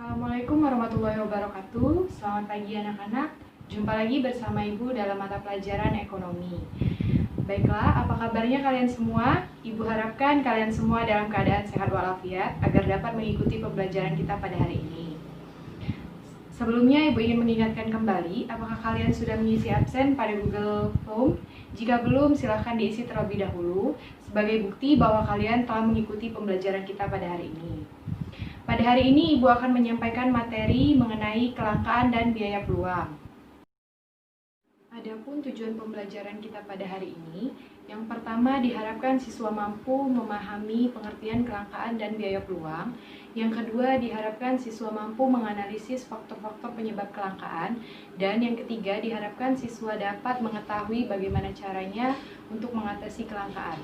Assalamualaikum warahmatullahi wabarakatuh. Selamat pagi anak-anak. Jumpa lagi bersama Ibu dalam mata pelajaran ekonomi. Baiklah, apa kabarnya kalian semua? Ibu harapkan kalian semua dalam keadaan sehat walafiat agar dapat mengikuti pembelajaran kita pada hari ini. Sebelumnya Ibu ingin mengingatkan kembali, apakah kalian sudah mengisi absen pada Google Form? Jika belum, silahkan diisi terlebih dahulu sebagai bukti bahwa kalian telah mengikuti pembelajaran kita pada hari ini. Pada hari ini, Ibu akan menyampaikan materi mengenai kelangkaan dan biaya peluang. Adapun tujuan pembelajaran kita pada hari ini, yang pertama diharapkan siswa mampu memahami pengertian kelangkaan dan biaya peluang. Yang kedua diharapkan siswa mampu menganalisis faktor-faktor penyebab kelangkaan. Dan yang ketiga diharapkan siswa dapat mengetahui bagaimana caranya untuk mengatasi kelangkaan.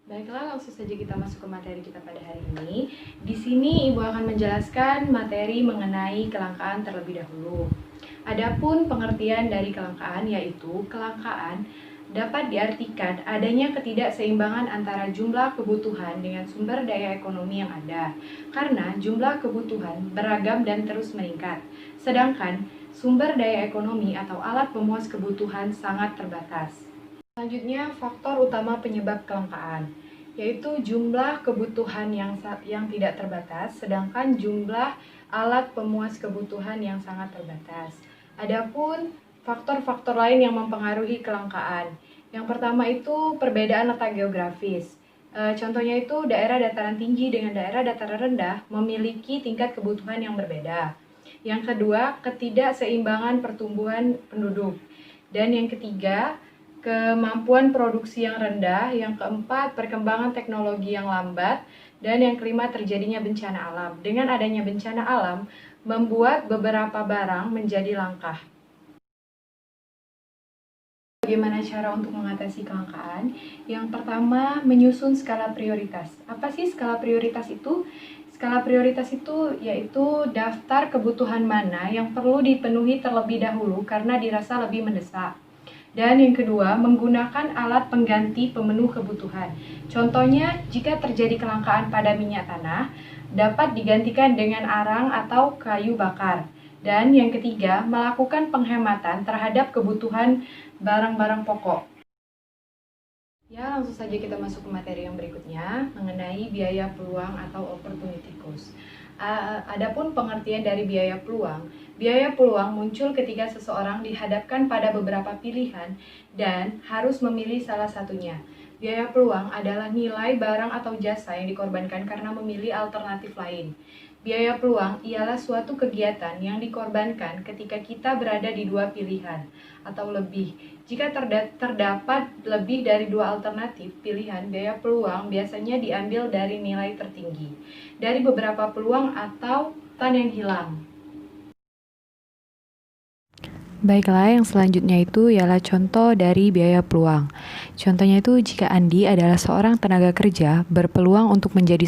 Baiklah, langsung saja kita masuk ke materi kita pada hari ini. Di sini Ibu akan menjelaskan materi mengenai kelangkaan terlebih dahulu. Adapun pengertian dari kelangkaan yaitu kelangkaan dapat diartikan adanya ketidakseimbangan antara jumlah kebutuhan dengan sumber daya ekonomi yang ada. Karena jumlah kebutuhan beragam dan terus meningkat. Sedangkan sumber daya ekonomi atau alat pemuas kebutuhan sangat terbatas. Selanjutnya, faktor utama penyebab kelangkaan, yaitu jumlah kebutuhan yang tidak terbatas, sedangkan jumlah alat pemuas kebutuhan yang sangat terbatas. Adapun faktor-faktor lain yang mempengaruhi kelangkaan, yang pertama itu perbedaan letak geografis. Contohnya itu daerah dataran tinggi dengan daerah dataran rendah memiliki tingkat kebutuhan yang berbeda. Yang kedua, ketidakseimbangan pertumbuhan penduduk. Dan yang ketiga, kemampuan produksi yang rendah. Yang keempat, perkembangan teknologi yang lambat. Dan yang kelima, terjadinya bencana alam. Dengan adanya bencana alam, membuat beberapa barang menjadi langka. Bagaimana cara untuk mengatasi kelangkaan? Yang pertama, menyusun skala prioritas. Apa sih skala prioritas itu? Skala prioritas itu yaitu daftar kebutuhan mana yang perlu dipenuhi terlebih dahulu karena dirasa lebih mendesak. Dan yang kedua, menggunakan alat pengganti pemenuh kebutuhan. Contohnya, jika terjadi kelangkaan pada minyak tanah, dapat digantikan dengan arang atau kayu bakar. Dan yang ketiga, melakukan penghematan terhadap kebutuhan barang-barang pokok. Ya, langsung saja kita masuk ke materi yang berikutnya mengenai biaya peluang atau opportunity cost. Adapun pengertian dari biaya peluang muncul ketika seseorang dihadapkan pada beberapa pilihan dan harus memilih salah satunya. Biaya peluang adalah nilai barang atau jasa yang dikorbankan karena memilih alternatif lain. Biaya peluang ialah suatu kegiatan yang dikorbankan ketika kita berada di dua pilihan atau lebih. Jika terdapat lebih dari dua alternatif pilihan, biaya peluang biasanya diambil dari nilai tertinggi dari beberapa peluang atau yang hilang. Baiklah, yang selanjutnya itu ialah contoh dari biaya peluang. Contohnya itu jika Andi adalah seorang tenaga kerja berpeluang untuk menjadi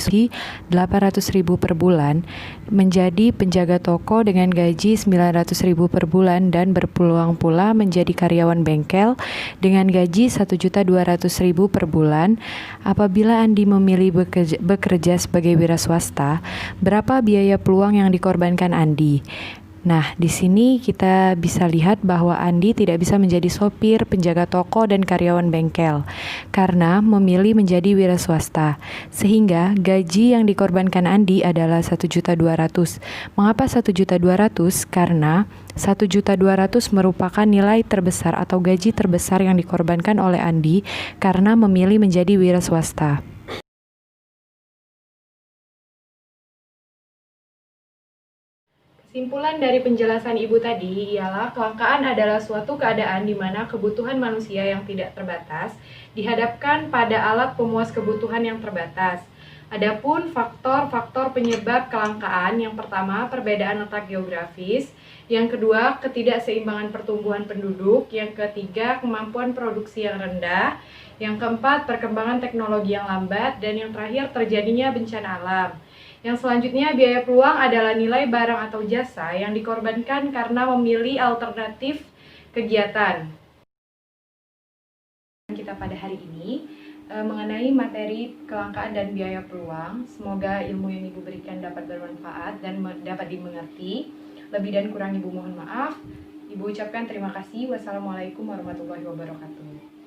800.000 per bulan, menjadi penjaga toko dengan gaji 900.000 per bulan dan berpeluang pula menjadi karyawan bengkel dengan gaji 1.200.000 per bulan. Apabila Andi memilih bekerja sebagai wira swasta, berapa biaya peluang yang dikorbankan Andi? Nah, di sini kita bisa lihat bahwa Andi tidak bisa menjadi sopir, penjaga toko, dan karyawan bengkel karena memilih menjadi wira swasta. Sehingga gaji yang dikorbankan Andi adalah 1.200.000. Mengapa 1.200.000? Karena 1.200.000 merupakan nilai terbesar atau gaji terbesar yang dikorbankan oleh Andi karena memilih menjadi wira swasta. Kesimpulan dari penjelasan Ibu tadi ialah kelangkaan adalah suatu keadaan di mana kebutuhan manusia yang tidak terbatas dihadapkan pada alat pemuas kebutuhan yang terbatas. Adapun faktor-faktor penyebab kelangkaan, yang pertama perbedaan letak geografis, yang kedua ketidakseimbangan pertumbuhan penduduk, yang ketiga kemampuan produksi yang rendah, yang keempat perkembangan teknologi yang lambat, dan yang terakhir terjadinya bencana alam. Yang selanjutnya, biaya peluang adalah nilai barang atau jasa yang dikorbankan karena memilih alternatif kegiatan. Kita pada hari ini mengenai materi kelangkaan dan biaya peluang. Semoga ilmu yang Ibu berikan dapat bermanfaat dan dapat dimengerti. Lebih dan kurang Ibu mohon maaf. Ibu ucapkan terima kasih. Wassalamualaikum warahmatullahi wabarakatuh.